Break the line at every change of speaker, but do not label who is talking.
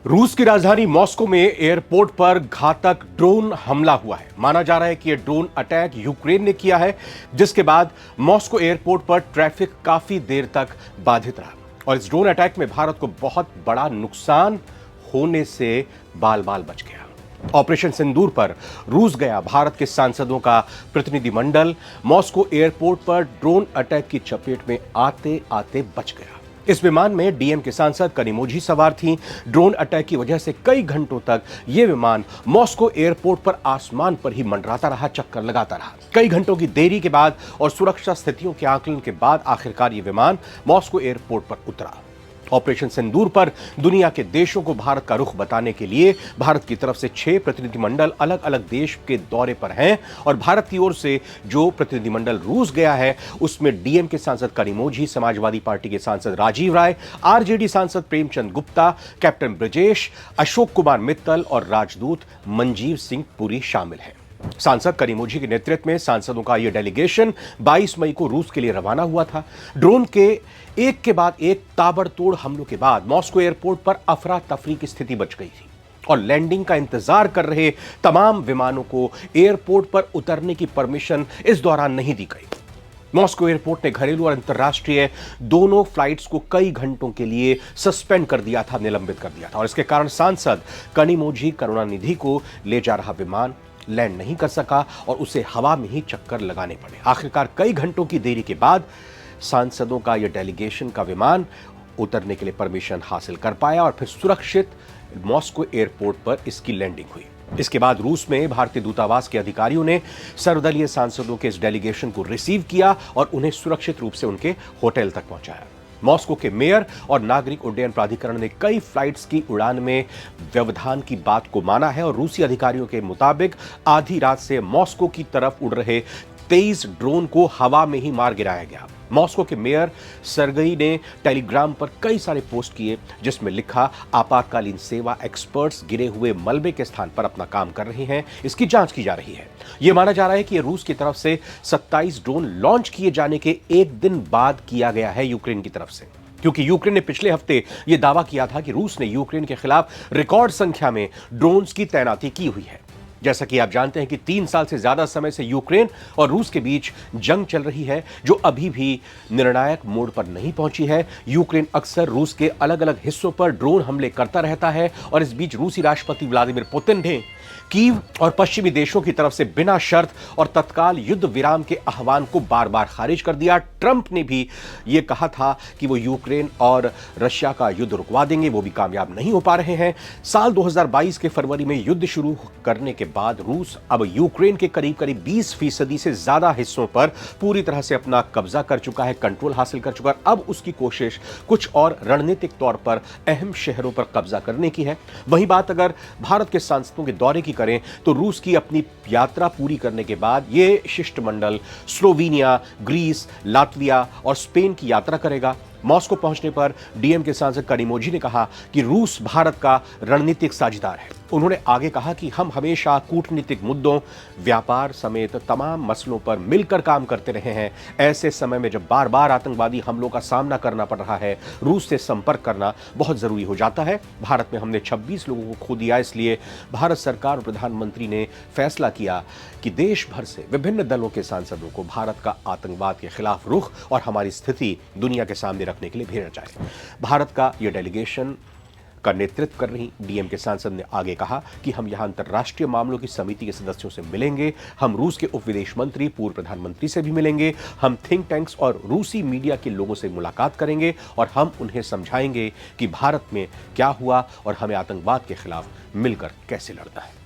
रूस की राजधानी मॉस्को में एयरपोर्ट पर घातक ड्रोन हमला हुआ है। माना जा रहा है कि यह ड्रोन अटैक यूक्रेन ने किया है, जिसके बाद मॉस्को एयरपोर्ट पर ट्रैफिक काफी देर तक बाधित रहा और इस ड्रोन अटैक में भारत को बहुत बड़ा नुकसान होने से बाल बाल बच गया। ऑपरेशन सिंदूर पर रूस गया भारत के सांसदों का प्रतिनिधिमंडल मॉस्को एयरपोर्ट पर ड्रोन अटैक की चपेट में आते आते बच गया। इस विमान में डीएम के सांसद कनिमोझी सवार थीं। ड्रोन अटैक की वजह से कई घंटों तक यह विमान मॉस्को एयरपोर्ट पर आसमान पर ही मंडराता रहा, चक्कर लगाता रहा। कई घंटों की देरी के बाद और सुरक्षा स्थितियों के आकलन के बाद आखिरकार यह विमान मॉस्को एयरपोर्ट पर उतरा। ऑपरेशन सिंदूर पर दुनिया के देशों को भारत का रुख बताने के लिए भारत की तरफ से 6 प्रतिनिधिमंडल अलग अलग देश के दौरे पर हैं और भारत की ओर से जो प्रतिनिधिमंडल रूस गया है उसमें डीएम के सांसद कनिमोझी, समाजवादी पार्टी के सांसद राजीव राय, आरजेडी सांसद प्रेमचंद गुप्ता, कैप्टन ब्रजेश, अशोक कुमार मित्तल और राजदूत मंजीव सिंह पुरी शामिल हैं। सांसद कनिमोझी के नेतृत्व में सांसदों का यह डेलीगेशन 22 मई को रूस के लिए रवाना हुआ था। ड्रोन के एक के बाद एक ताबड़तोड़ हमलों के बाद मॉस्को एयरपोर्ट पर अफरा तफरी की स्थिति बच गई थी और लैंडिंग का इंतजार कर रहे तमाम विमानों को एयरपोर्ट पर उतरने की परमिशन इस दौरान नहीं दी गई। मॉस्को एयरपोर्ट ने घरेलू और अंतर्राष्ट्रीय दोनों फ्लाइट्स को कई घंटों के लिए सस्पेंड कर दिया था, निलंबित कर दिया था और इसके कारण सांसद कनिमोझी करुणानिधि को ले जा रहा विमान लैंड नहीं कर सका और उसे हवा में ही चक्कर लगाने पड़े। आखिरकार कई घंटों की देरी के बाद सांसदों का यह डेलीगेशन का विमान उतरने के लिए परमिशन हासिल कर पाया और फिर सुरक्षित मॉस्को एयरपोर्ट पर इसकी लैंडिंग हुई। इसके बाद रूस में भारतीय दूतावास के अधिकारियों ने सर्वदलीय सांसदों के इस डेलीगेशन को रिसीव किया और उन्हें सुरक्षित रूप से उनके होटल तक पहुंचाया। मॉस्को के मेयर और नागरिक उड्डयन प्राधिकरण ने कई फ्लाइट्स की उड़ान में व्यवधान की बात को माना है और रूसी अधिकारियों के मुताबिक आधी रात से मॉस्को की तरफ उड़ रहे 23 ड्रोन को हवा में ही मार गिराया गया। मॉस्को के मेयर सरगई ने टेलीग्राम पर कई सारे पोस्ट किए जिसमें लिखा, आपातकालीन सेवा एक्सपर्ट्स गिरे हुए मलबे के स्थान पर अपना काम कर रहे हैं, इसकी जांच की जा रही है। यह माना जा रहा है कि रूस की तरफ से 27 ड्रोन लॉन्च किए जाने के एक दिन बाद किया गया है यूक्रेन की तरफ से, क्योंकि यूक्रेन ने पिछले हफ्ते यह दावा किया था कि रूस ने यूक्रेन के खिलाफ रिकॉर्ड संख्या में ड्रोन्स की तैनाती की हुई है। जैसा कि आप जानते हैं कि 3 साल से ज्यादा समय से यूक्रेन और रूस के बीच जंग चल रही है जो अभी भी निर्णायक मोड़ पर नहीं पहुंची है। यूक्रेन अक्सर रूस के अलग अलग हिस्सों पर ड्रोन हमले करता रहता है और इस बीच रूसी राष्ट्रपति व्लादिमीर पुतिन ने कीव और पश्चिमी देशों की तरफ से बिना शर्त और तत्काल युद्ध विराम के आह्वान को बार बार खारिज कर दिया। ट्रंप ने भी यह कहा था कि वो यूक्रेन और रशिया का युद्ध रुकवा देंगे, वो भी कामयाब नहीं हो पा रहे हैं। साल 2022 के फरवरी में युद्ध शुरू करने के बाद रूस अब यूक्रेन के करीब करीब 20% से ज्यादा हिस्सों पर पूरी तरह से अपना कब्जा कर चुका है, कंट्रोल हासिल कर चुका है। अब उसकी कोशिश कुछ और रणनीतिक तौर पर अहम शहरों पर कब्जा करने की है। वही बात अगर भारत के सांसदों के दौरे की करें तो रूस की अपनी यात्रा पूरी करने के बाद यह शिष्टमंडल स्लोवेनिया, ग्रीस, लातविया और स्पेन की यात्रा करेगा। मॉस्को पहुंचने पर डीएम के सांसद कनिमोझी ने कहा कि रूस भारत का रणनीतिक साझेदार है। उन्होंने आगे कहा कि हम हमेशा कूटनीतिक मुद्दों, व्यापार समेत तमाम मसलों पर मिलकर काम करते रहे हैं। ऐसे समय में जब बार बार आतंकवादी हमलों का सामना करना पड़ रहा है, रूस से संपर्क करना बहुत जरूरी हो जाता है। भारत में हमने 26 लोगों को खो दिया, इसलिए भारत सरकार और प्रधानमंत्री ने फैसला किया कि देश भर से विभिन्न दलों के सांसदों को भारत का आतंकवाद के खिलाफ रुख और हमारी स्थिति दुनिया के सामने रखने के लिए भेजा जाए। भारत का यह डेलीगेशन का नेतृत्व कर रही डीएम के सांसद ने आगे कहा कि हम यहां अंतर्राष्ट्रीय मामलों की समिति के सदस्यों से मिलेंगे, हम रूस के उप विदेश मंत्री, पूर्व प्रधानमंत्री से भी मिलेंगे, हम थिंक टैंक्स और रूसी मीडिया के लोगों से मुलाकात करेंगे और हम उन्हें समझाएंगे कि भारत में क्या हुआ और हमें आतंकवाद के खिलाफ मिलकर कैसे लड़ना है।